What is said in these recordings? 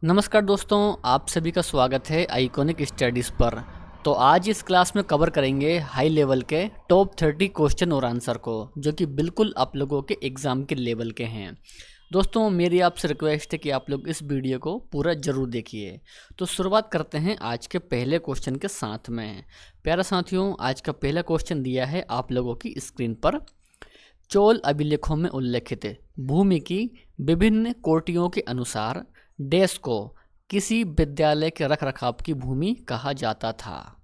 नमस्कार दोस्तों, आप सभी का स्वागत है आइकॉनिक स्टडीज़ पर। तो आज इस क्लास में कवर करेंगे हाई लेवल के टॉप 30 क्वेश्चन और आंसर को, जो कि बिल्कुल आप लोगों के एग्ज़ाम के लेवल के हैं। दोस्तों, मेरी आपसे रिक्वेस्ट है कि आप लोग इस वीडियो को पूरा ज़रूर देखिए। तो शुरुआत करते हैं आज के पहले क्वेश्चन के साथ में। प्यारे साथियों, आज का पहला क्वेश्चन दिया है आप लोगों की स्क्रीन पर। चोल अभिलेखों में उल्लेखित भूमि की विभिन्न कोटियों के अनुसार डैश को किसी विद्यालय के रखरखाव की भूमि कहा जाता था।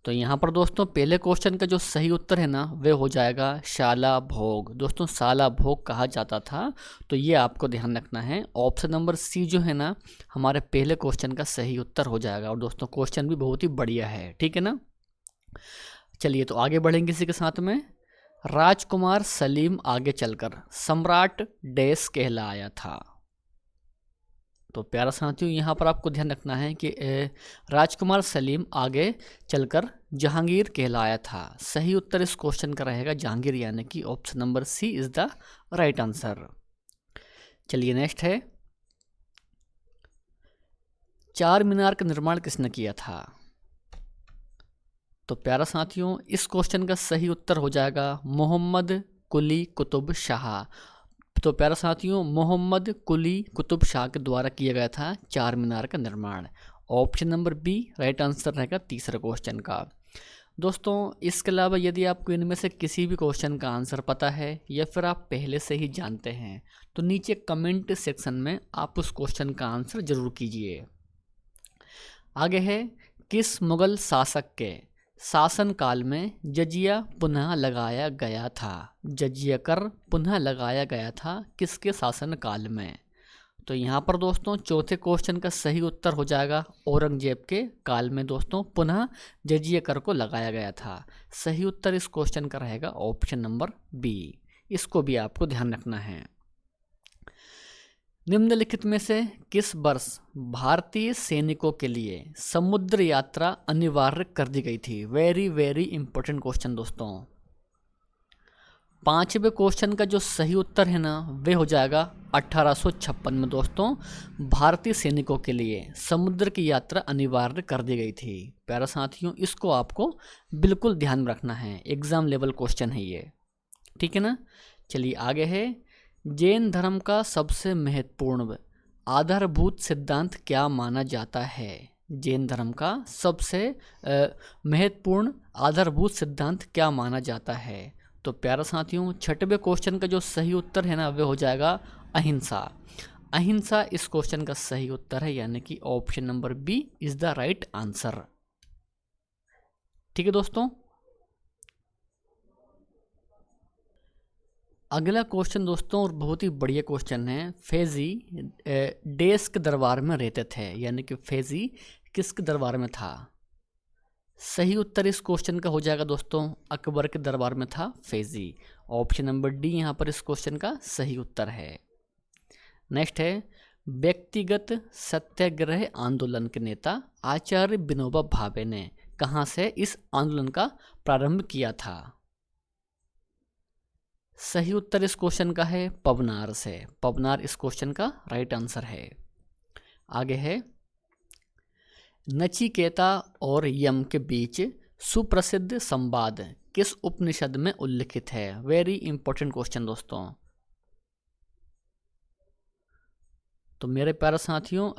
तो यहाँ पर दोस्तों पहले क्वेश्चन का जो सही उत्तर है ना, वह हो जाएगा शाला भोग। दोस्तों, शाला भोग कहा जाता था, तो ये आपको ध्यान रखना है। ऑप्शन नंबर सी जो है ना, हमारे पहले क्वेश्चन का सही उत्तर हो जाएगा। और दोस्तों क्वेश्चन भी बहुत ही बढ़िया है, ठीक है ना। चलिए तो आगे बढ़ेंगे इसी के साथ में। राजकुमार सलीम आगे चलकर सम्राट डैश कहलाया था। तो प्यारा साथियों, यहाँ पर आपको ध्यान रखना है कि राजकुमार सलीम आगे चलकर जहांगीर कहलाया था। सही उत्तर इस क्वेश्चन का रहेगा जहांगीर, यानी कि option number C is the right answer. चलिए नेक्स्ट है, चार मीनार का निर्माण किसने किया था। तो प्यारा साथियों, इस क्वेश्चन का सही उत्तर हो जाएगा मोहम्मद कुली कुतुब शाह। तो प्यारा साथियों, मोहम्मद कुली कुतुब शाह के द्वारा किया गया था चार मीनार का निर्माण। Option number B right answer रहेगा तीसरे क्वेश्चन का। दोस्तों, इसके अलावा यदि आपको इनमें से किसी भी क्वेश्चन का आंसर पता है या फिर आप पहले से ही जानते हैं, तो नीचे कमेंट सेक्शन में आप उस क्वेश्चन का आंसर जरूर कीजिए। आगे है, किस मुगल शासक के शासनकाल में जजिया पुनः लगाया गया था। जजिया कर पुनः लगाया गया था किसके शासनकाल में। तो यहाँ पर दोस्तों चौथे क्वेश्चन का सही उत्तर हो जाएगा औरंगजेब के काल में दोस्तों पुनः जजिया कर को लगाया गया था। सही उत्तर इस क्वेश्चन का रहेगा ऑप्शन नंबर बी। इसको भी आपको ध्यान रखना है। निम्नलिखित में से किस वर्ष भारतीय सैनिकों के लिए समुद्र यात्रा अनिवार्य कर दी गई थी। वेरी वेरी इंपॉर्टेंट क्वेश्चन दोस्तों। पांचवें क्वेश्चन का जो सही उत्तर है ना, वे हो जाएगा 1856 में दोस्तों भारतीय सैनिकों के लिए समुद्र की यात्रा अनिवार्य कर दी गई थी। प्यारा साथियों, इसको आपको बिल्कुल ध्यान में रखना है, एग्जाम लेवल क्वेश्चन है ये, ठीक है ना। चलिए आगे है, जैन धर्म का सबसे महत्वपूर्ण आधारभूत सिद्धांत क्या माना जाता है। जैन धर्म का सबसे महत्वपूर्ण आधारभूत सिद्धांत क्या माना जाता है। तो प्यारा साथियों, छठवें क्वेश्चन का जो सही उत्तर है ना, वह हो जाएगा अहिंसा। अहिंसा इस क्वेश्चन का सही उत्तर है, यानी कि option number B is the right answer. ठीक है दोस्तों, अगला क्वेश्चन दोस्तों और बहुत ही बढ़िया क्वेश्चन है। फैजी डैश के दरबार में रहते थे, यानी कि फैजी किसके दरबार में था। सही उत्तर इस क्वेश्चन का हो जाएगा दोस्तों अकबर के दरबार में था फैजी। ऑप्शन नंबर डी यहाँ पर इस क्वेश्चन का सही उत्तर है। नेक्स्ट है, व्यक्तिगत सत्याग्रह आंदोलन के नेता आचार्य विनोबा भावे ने कहाँ से इस आंदोलन का प्रारंभ किया था। सही उत्तर इस क्वेश्चन का है पवनार से। पवनार इस क्वेश्चन का राइट आंसर है। आगे है, नचिकेता और यम के बीच सुप्रसिद्ध संवाद किस उपनिषद में उल्लिखित है। वेरी इंपॉर्टेंट क्वेश्चन दोस्तों। तो मेरे प्यारे साथियों,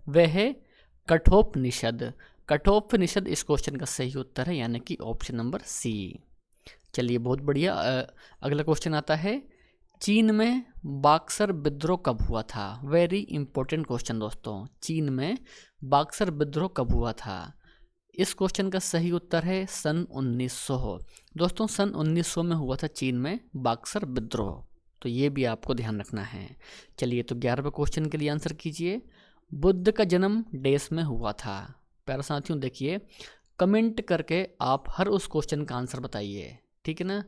वह है कठोपनिषद। कठोपनिषद इस क्वेश्चन का सही उत्तर है, यानी कि ऑप्शन नंबर सी। चलिए बहुत बढ़िया, अगला क्वेश्चन आता है, चीन में बक्सर विद्रोह कब हुआ था। वेरी इंपॉर्टेंट क्वेश्चन दोस्तों। चीन में बक्सर विद्रोह कब हुआ था। इस क्वेश्चन का सही उत्तर है सन 1900। दोस्तों सन 1900 में हुआ था चीन में बक्सर विद्रोह, तो ये भी आपको ध्यान रखना है। चलिए तो 11वें क्वेश्चन के लिए आंसर कीजिए। बुद्ध का जन्म डैश में हुआ था। प्यारे साथियों देखिए, कमेंट करके आप हर उस क्वेश्चन का आंसर बताइए, ठीक है ना,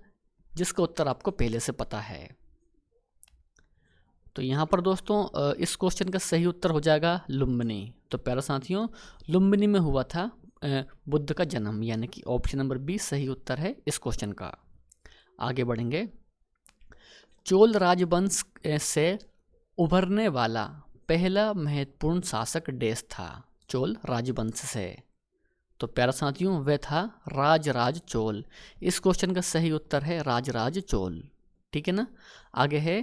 जिसका उत्तर आपको पहले से पता है। तो यहाँ पर दोस्तों इस क्वेश्चन का सही उत्तर हो जाएगा लुम्बिनी। तो प्यारे साथियों, लुम्बिनी में हुआ था बुद्ध का जन्म, यानी कि ऑप्शन नंबर बी सही उत्तर है इस क्वेश्चन का। आगे बढ़ेंगे, चोल राजवंश से उभरने वाला पहला महत्वपूर्ण शासक देश था चोल राजवंश से। तो प्यारे साथियों वह था राजराज चोल। इस क्वेश्चन का सही उत्तर है राजराज चोल। ठीक है ना। आगे है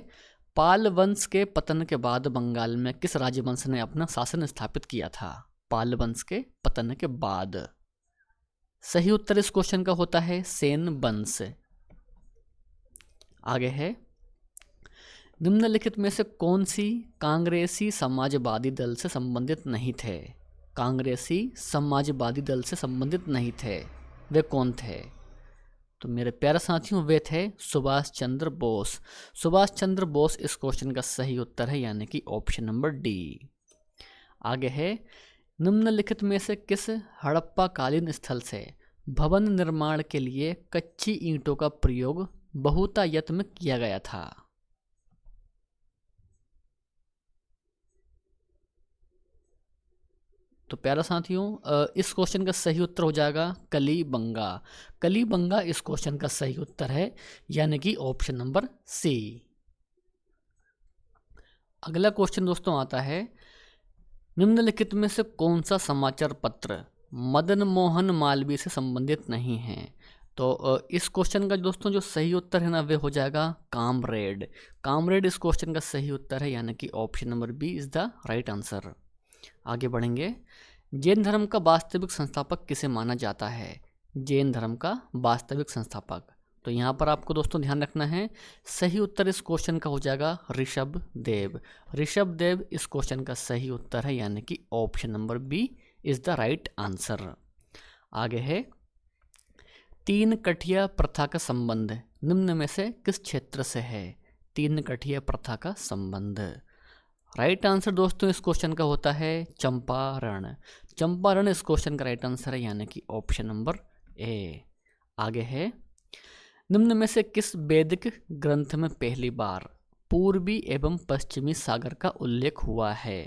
पाल वंश के पतन के बाद बंगाल में किस राजवंश ने अपना शासन स्थापित किया था? पाल वंश के पतन के बाद। सही उत्तर इस क्वेश्चन का होता है सेन वंश। आगे है निम्नलिखित में से कौन सी कांग्रेसी समाजवादी दल से संबंधित नहीं थे? कांग्रेसी समाजवादी दल से संबंधित नहीं थे, वे कौन थे? तो मेरे प्यारे साथियों वे थे सुभाष चंद्र बोस। सुभाष चंद्र बोस इस क्वेश्चन का सही उत्तर है, यानी कि ऑप्शन नंबर डी। आगे है निम्नलिखित में से किस हड़प्पा कालीन स्थल से भवन निर्माण के लिए कच्ची ईंटों का प्रयोग बहुतायत में किया गया था? तो प्यारा साथियों इस क्वेश्चन का सही उत्तर हो जाएगा कलीबंगा। कलीबंगा इस क्वेश्चन का सही उत्तर है, यानी कि ऑप्शन नंबर सी। अगला क्वेश्चन दोस्तों आता है निम्नलिखित में से कौन सा समाचार पत्र मदन मोहन मालवीय से संबंधित नहीं है? तो इस क्वेश्चन का दोस्तों जो सही उत्तर है ना वे हो जाएगा कामरेड। कामरेड इस क्वेश्चन का सही उत्तर है, यानी कि option number B is the right answer. आगे बढ़ेंगे। जैन धर्म का वास्तविक संस्थापक किसे माना जाता है? जैन धर्म का वास्तविक संस्थापक। तो यहाँ पर आपको दोस्तों ध्यान रखना है, सही उत्तर इस क्वेश्चन का हो जाएगा ऋषभ देव। ऋषभ देव इस क्वेश्चन का सही उत्तर है, यानी कि option number B is the right answer. आगे है तीन कठिया प्रथा का संबंध निम्न में से किस क्षेत्र से है? तीन कठिया प्रथा का संबंध। राइट आंसर दोस्तों इस क्वेश्चन का होता है चंपारण। चंपारण इस क्वेश्चन का राइट आंसर है, यानी कि ऑप्शन नंबर ए। आगे है निम्न में से किस वैदिक ग्रंथ में पहली बार पूर्वी एवं पश्चिमी सागर का उल्लेख हुआ है?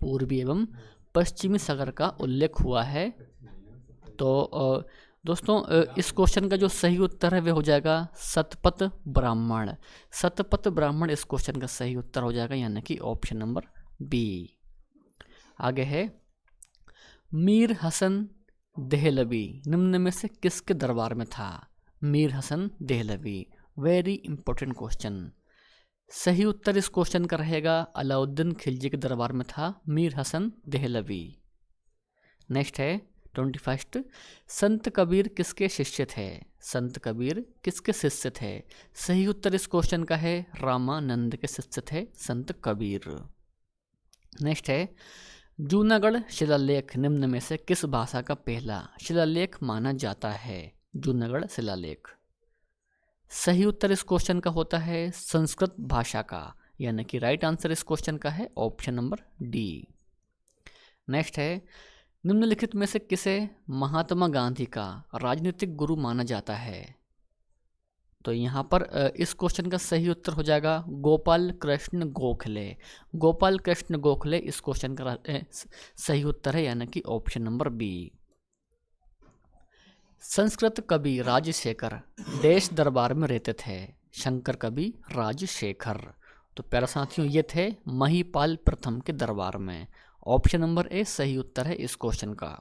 पूर्वी एवं पश्चिमी सागर का उल्लेख हुआ है। तो दोस्तों इस क्वेश्चन का जो सही उत्तर है वह हो जाएगा शतपथ ब्राह्मण। शतपथ ब्राह्मण इस क्वेश्चन का सही उत्तर हो जाएगा, यानी कि ऑप्शन नंबर बी। आगे है मीर हसन देहलवी निम्न में से किसके दरबार में था? Mir Hasan Dehlavi, very important question. सही उत्तर इस क्वेश्चन का रहेगा अलाउद्दीन खिलजी के दरबार में था मीर हसन देहलवी। नेक्स्ट है 21। संत कबीर किसके शिष्य थे? संत कबीर किसके शिष्य थे? सही उत्तर इस क्वेश्चन का है रामानंद के शिष्य थे संत कबीर। नेक्स्ट है जूनागढ़ शिलालेख निम्न में से किस भाषा का पहला शिलालेख माना जाता है? जूनागढ़ शिलालेख। सही उत्तर इस क्वेश्चन का होता है संस्कृत भाषा का, यानी कि राइट आंसर इस क्वेश्चन का है ऑप्शन नंबर डी। नेक्स्ट है निम्नलिखित में से किसे महात्मा गांधी का राजनीतिक गुरु माना जाता है? तो यहाँ पर इस क्वेश्चन का सही उत्तर हो जाएगा गोपाल कृष्ण गोखले। गोपाल कृष्ण गोखले इस क्वेश्चन का सही उत्तर है, यानी कि ऑप्शन नंबर बी। संस्कृत कवि राजशेखर देश दरबार में रहते थे? शंकर कवि राजशेखर। तो प्यारे साथियों ये थे महिपाल प्रथम के दरबार में। ऑप्शन नंबर ए सही उत्तर है इस क्वेश्चन का।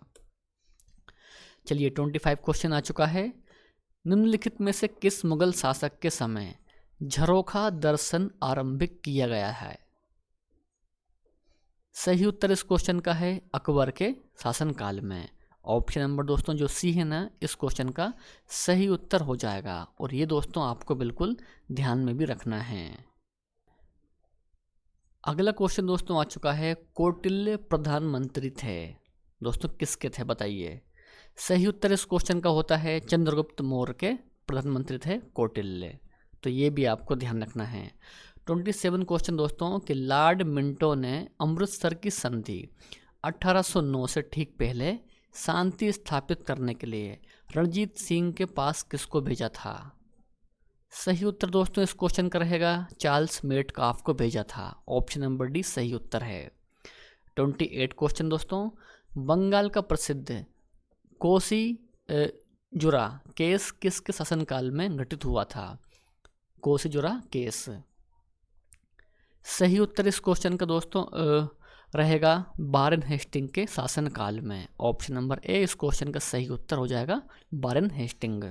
चलिए 25 क्वेश्चन आ चुका है। निम्नलिखित में से किस मुगल शासक के समय झरोखा दर्शन आरंभिक किया गया है? सही उत्तर इस क्वेश्चन का है अकबर के शासनकाल में। ऑप्शन नंबर दोस्तों जो सी है ना इस क्वेश्चन का सही उत्तर हो जाएगा, और ये दोस्तों आपको बिल्कुल ध्यान में भी रखना है। अगला क्वेश्चन दोस्तों आ चुका है कौटिल्य प्रधानमंत्री थे दोस्तों किसके थे बताइए? सही उत्तर इस क्वेश्चन का होता है चंद्रगुप्त मौर्य के प्रधानमंत्री थे कौटिल्य। तो ये भी आपको ध्यान रखना है। 27 क्वेश्चन दोस्तों कि लॉर्ड मिंटो ने अमृतसर की संधि 1809 से ठीक पहले शांति स्थापित करने के लिए रणजीत सिंह के पास किसको भेजा था? सही उत्तर दोस्तों इस क्वेश्चन का रहेगा चार्ल्स मेटकाफ को भेजा था। ऑप्शन नंबर डी सही उत्तर है। 28 क्वेश्चन दोस्तों बंगाल का प्रसिद्ध कोसी जुरा केस किसके शासनकाल में घटित हुआ था? कोसी जुरा केस। सही उत्तर इस क्वेश्चन का दोस्तों रहेगा वारेन हेस्टिंग के शासनकाल में। ऑप्शन नंबर ए इस क्वेश्चन का सही उत्तर हो जाएगा वारेन हेस्टिंग।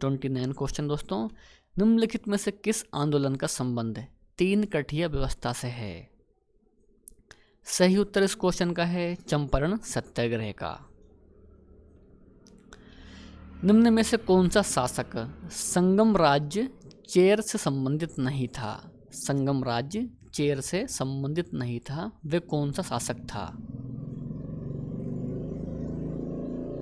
29 क्वेश्चन दोस्तों, निम्नलिखित में से किस आंदोलन का संबंध तीन कठिया व्यवस्था से है? सही उत्तर इस क्वेश्चन का है चंपारण सत्याग्रह का। निम्न में से कौन सा शासक संगम राज्य चेर से संबंधित नहीं था? संगम राज्य चेर से संबंधित नहीं था, वे कौन सा शासक था?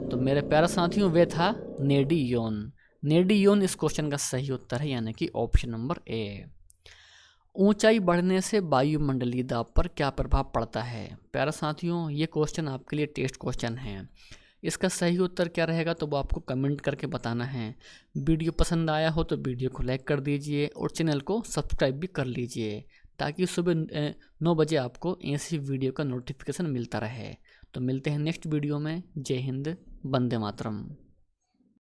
तो मेरे प्यारे साथियों वे था नेडियोन। नेडियोन इस क्वेश्चन का सही उत्तर है, यानी कि ऑप्शन नंबर ए। ऊंचाई बढ़ने से वायुमंडलीय दाब पर क्या प्रभाव पड़ता है? प्यारे साथियों ये क्वेश्चन आपके लिए टेस्ट क्वेश्चन है। इसका सही उत्तर क्या रहेगा तो वो आपको कमेंट करके बताना है। वीडियो पसंद आया हो तो वीडियो को लाइक कर दीजिए और चैनल को सब्सक्राइब भी कर लीजिए, ताकि सुबह 9 बजे आपको ऐसी वीडियो का नोटिफिकेशन मिलता रहे। तो मिलते हैं नेक्स्ट वीडियो में। जय हिंद, वंदे मातरम।